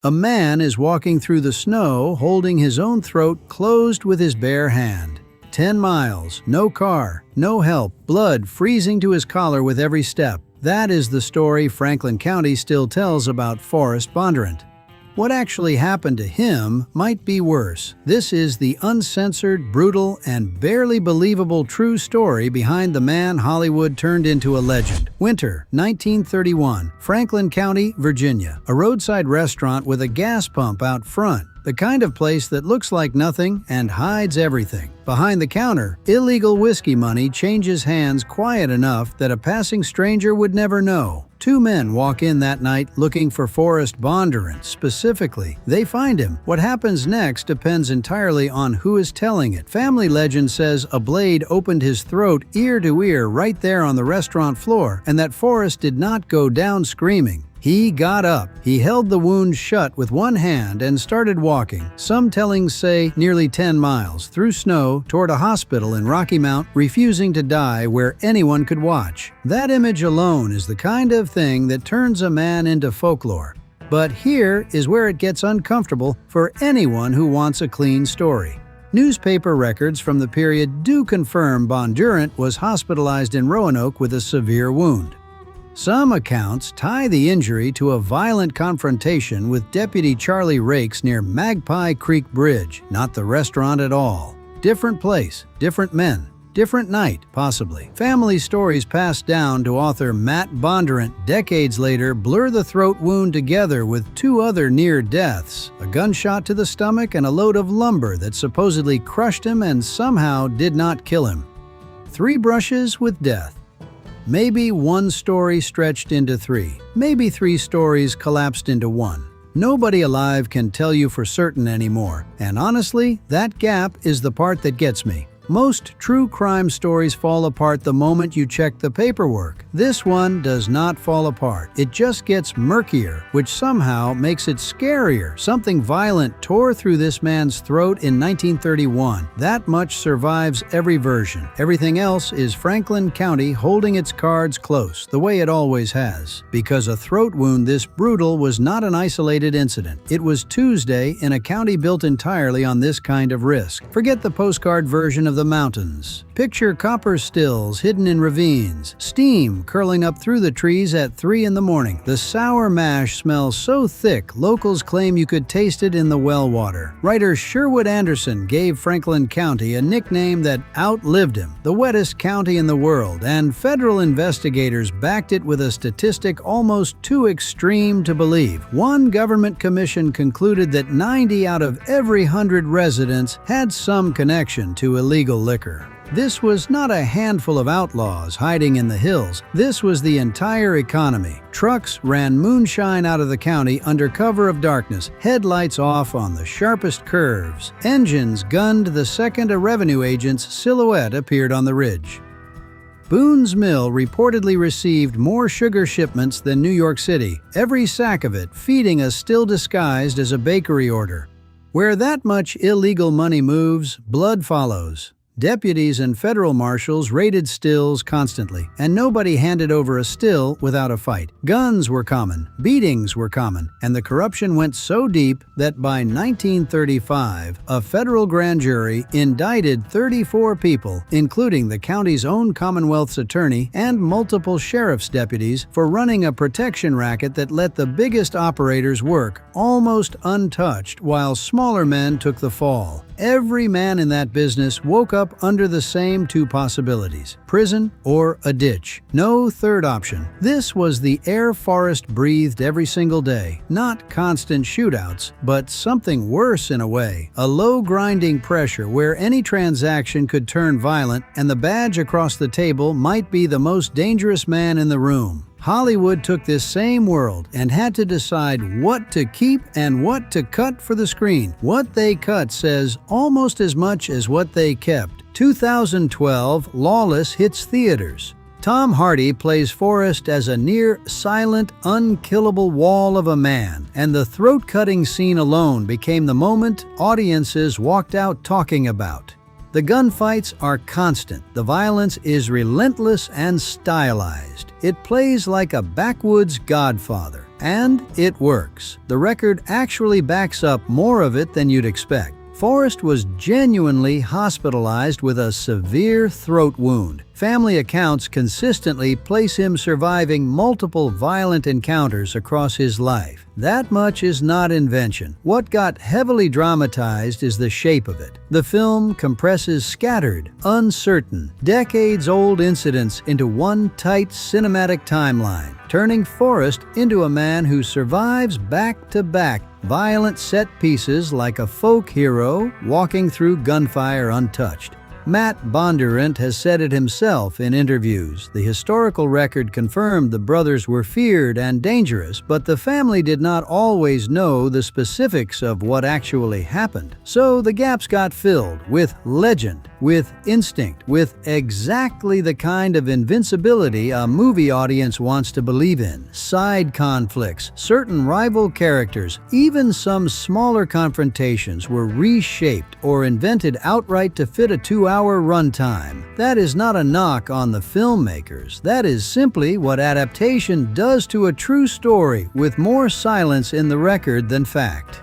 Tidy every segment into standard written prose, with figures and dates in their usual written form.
A man is walking through the snow holding his own throat closed with his bare hand. 10 miles, no car, no help, blood freezing to his collar with every step. That is the story Franklin County still tells about Forrest Bondurant. What actually happened to him might be worse. This is the uncensored, brutal, and barely believable true story behind the man Hollywood turned into a legend. Winter, 1931, Franklin County, Virginia. A roadside restaurant with a gas pump out front. The kind of place that looks like nothing and hides everything. Behind the counter, illegal whiskey money changes hands quiet enough that a passing stranger would never know. 2 men walk in that night looking for Forrest Bondurant specifically. They find him. What happens next depends entirely on who is telling it. Family legend says a blade opened his throat ear to ear right there on the restaurant floor, and that Forrest did not go down screaming. He got up. He held the wound shut with one hand and started walking. Some tellings say nearly 10 miles through snow toward a hospital in Rocky Mount, refusing to die where anyone could watch. That image alone is the kind of thing that turns a man into folklore. But here is where it gets uncomfortable for anyone who wants a clean story. Newspaper records from the period do confirm Bondurant was hospitalized in Roanoke with a severe wound. Some accounts tie the injury to a violent confrontation with Deputy Charlie Rakes near Magpie Creek Bridge, not the restaurant at all. Different place, different men, different night, possibly. Family stories passed down to author Matt Bondurant decades later blur the throat wound together with 2 other near deaths, a gunshot to the stomach and a load of lumber that supposedly crushed him and somehow did not kill him. 3 brushes with death. Maybe 1 story stretched into 3. Maybe 3 stories collapsed into 1. Nobody alive can tell you for certain anymore. And honestly, that gap is the part that gets me. Most true crime stories fall apart the moment you check the paperwork. This one does not fall apart. It just gets murkier, which somehow makes it scarier. Something violent tore through this man's throat in 1931. That much survives every version. Everything else is Franklin County holding its cards close, the way it always has. Because a throat wound this brutal was not an isolated incident. It was Tuesday in a county built entirely on this kind of risk. Forget the postcard version of the mountains. Picture copper stills hidden in ravines, steam curling up through the trees at 3 in the morning. The sour mash smells so thick, locals claim you could taste it in the well water. Writer Sherwood Anderson gave Franklin County a nickname that outlived him, the wettest county in the world, and federal investigators backed it with a statistic almost too extreme to believe. One government commission concluded that 90 out of every 100 residents had some connection to illegal liquor. This was not a handful of outlaws hiding in the hills. This was the entire economy. Trucks ran moonshine out of the county under cover of darkness, headlights off on the sharpest curves. Engines gunned the second a revenue agent's silhouette appeared on the ridge. Boone's Mill reportedly received more sugar shipments than New York City, every sack of it feeding us still disguised as a bakery order. Where that much illegal money moves, blood follows. Deputies and federal marshals raided stills constantly, and nobody handed over a still without a fight. Guns were common, beatings were common, and the corruption went so deep that by 1935, a federal grand jury indicted 34 people, including the county's own Commonwealth's attorney and multiple sheriff's deputies, for running a protection racket that let the biggest operators work almost untouched while smaller men took the fall. Every man in that business woke up under the same 2 possibilities: prison or a ditch. No third option. This was the air Forrest breathed every single day. Not constant shootouts, but something worse in a way. A low grinding pressure where any transaction could turn violent, and the badge across the table might be the most dangerous man in the room. Hollywood took this same world and had to decide what to keep and what to cut for the screen. What they cut says almost as much as what they kept. 2012, Lawless hits theaters. Tom Hardy plays Forrest as a near-silent, unkillable wall of a man, and the throat-cutting scene alone became the moment audiences walked out talking about. The gunfights are constant. The violence is relentless and stylized. It plays like a backwoods Godfather. And it works. The record actually backs up more of it than you'd expect. Forrest was genuinely hospitalized with a severe throat wound. Family accounts consistently place him surviving multiple violent encounters across his life. That much is not invention. What got heavily dramatized is the shape of it. The film compresses scattered, uncertain, decades-old incidents into one tight cinematic timeline, turning Forrest into a man who survives back-to-back violent set pieces like a folk hero walking through gunfire untouched. Matt Bondurant has said it himself in interviews. The historical record confirmed the brothers were feared and dangerous, but the family did not always know the specifics of what actually happened. So the gaps got filled with legend, with instinct, with exactly the kind of invincibility a movie audience wants to believe in. Side conflicts, certain rival characters, even some smaller confrontations were reshaped or invented outright to fit a 2-hour runtime. That is not a knock on the filmmakers. That is simply what adaptation does to a true story, with more silence in the record than fact.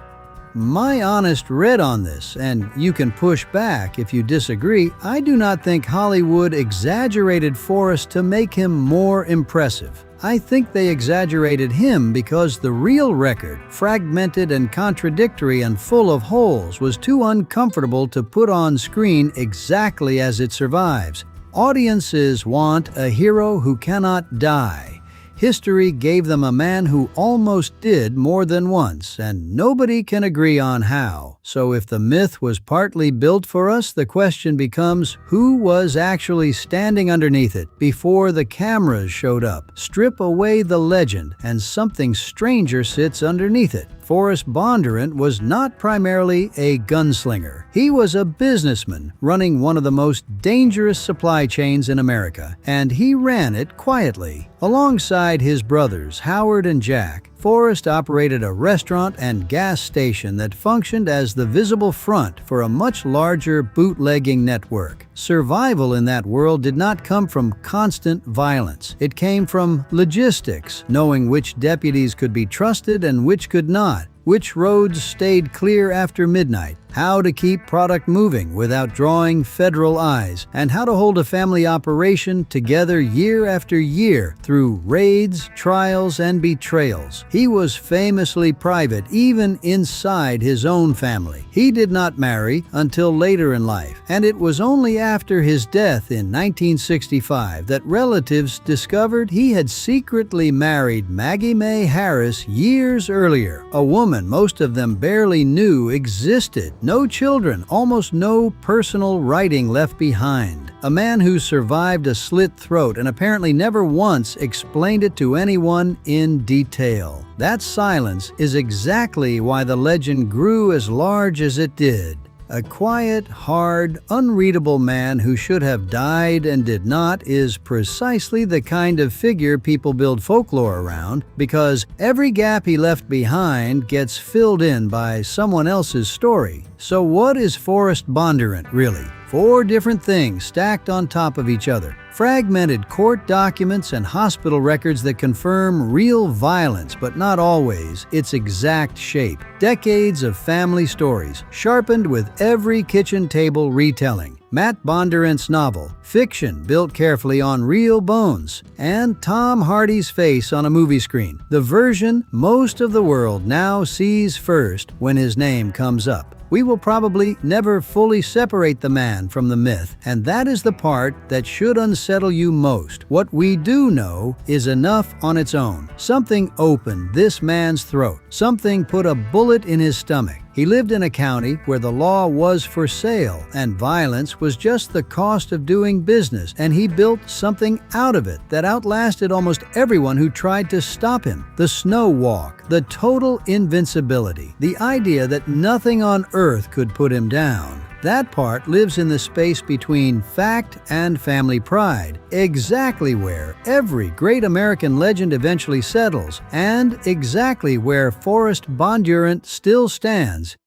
My honest read on this, and you can push back if you disagree, I do not think Hollywood exaggerated Forrest to make him more impressive. I think they exaggerated him because the real record, fragmented and contradictory and full of holes, was too uncomfortable to put on screen exactly as it survives. Audiences want a hero who cannot die. History gave them a man who almost did more than once, and nobody can agree on how. So if the myth was partly built for us, the question becomes, who was actually standing underneath it before the cameras showed up? Strip away the legend, and something stranger sits underneath it. Forrest Bondurant was not primarily a gunslinger. He was a businessman running one of the most dangerous supply chains in America, and he ran it quietly. Alongside his brothers, Howard and Jack, Forrest operated a restaurant and gas station that functioned as the visible front for a much larger bootlegging network. Survival in that world did not come from constant violence. It came from logistics, knowing which deputies could be trusted and which could not, which roads stayed clear after midnight, how to keep product moving without drawing federal eyes, and how to hold a family operation together year after year through raids, trials, and betrayals. He was famously private even inside his own family. He did not marry until later in life, and it was only after his death in 1965 that relatives discovered he had secretly married Maggie Mae Harris years earlier, a woman most of them barely knew existed. No children, almost no personal writing left behind. A man who survived a slit throat and apparently never once explained it to anyone in detail. That silence is exactly why the legend grew as large as it did. A quiet, hard, unreadable man who should have died and did not is precisely the kind of figure people build folklore around, because every gap he left behind gets filled in by someone else's story. So what is Forrest Bondurant really? 4 different things stacked on top of each other. Fragmented court documents and hospital records that confirm real violence, but not always its exact shape. Decades of family stories, sharpened with every kitchen table retelling. Matt Bondurant's novel, fiction built carefully on real bones, and Tom Hardy's face on a movie screen, the version most of the world now sees first when his name comes up. We will probably never fully separate the man from the myth, and that is the part that should unsettle you most. What we do know is enough on its own. Something opened this man's throat. Something put a bullet in his stomach. He lived in a county where the law was for sale and violence was just the cost of doing business, and he built something out of it that outlasted almost everyone who tried to stop him. The snow walk, the total invincibility, the idea that nothing on earth could put him down. That part lives in the space between fact and family pride, exactly where every great American legend eventually settles, and exactly where Forrest Bondurant still stands